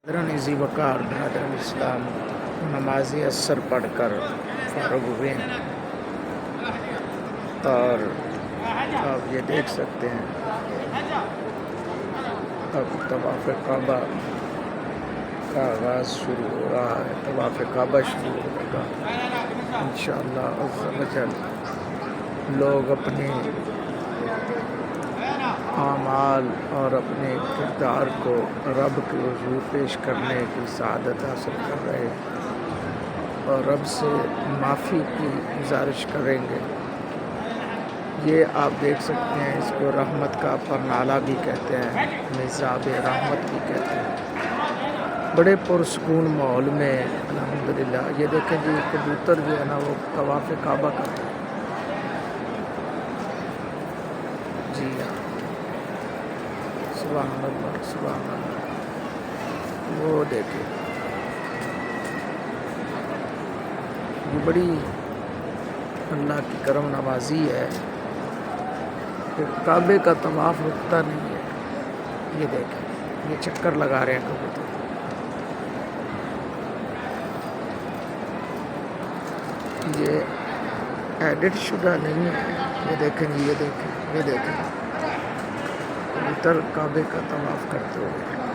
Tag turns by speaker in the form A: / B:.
A: برادران عزیز وقار برادران اسلام، نماز عصر پڑھ کر فارغ ہوئے ہیں اور آپ یہ دیکھ سکتے ہیں اب طواف کعبہ کا آغاز شروع ہو رہا ہے۔ طواف کعبہ شروع ہوگا انشاءاللہ عز و جل۔ لوگ اپنے اعمال اور اپنے کردار کو رب کے حضور پیش کرنے کی سعادت حاصل کر رہے ہیں اور رب سے معافی کی گزارش کریں گے۔ یہ آپ دیکھ سکتے ہیں، اس کو رحمت کا پرنالہ بھی کہتے ہیں، میزاب رحمت بھی کہتے ہیں۔ بڑے پرسکون ماحول میں الحمدللہ یہ دیکھیں جی، کبوتر جو ہے نا وہ طواف کعبہ کرتے ہیں۔ جی ہاں، سبحان اللہ سبحان اللہ۔ وہ دیکھیں، یہ بڑی اللہ کی کرم نوازی ہے کہ کعبے کا طواف رکتا نہیں ہے۔ یہ دیکھیں، یہ چکر لگا رہے ہیں کبوتر۔ یہ ایڈٹ شدہ نہیں ہے۔ یہ دیکھیں جی، یہ دیکھیں، یہ دیکھیں کبوتر کعبے کا طواف کرتے ہوئے۔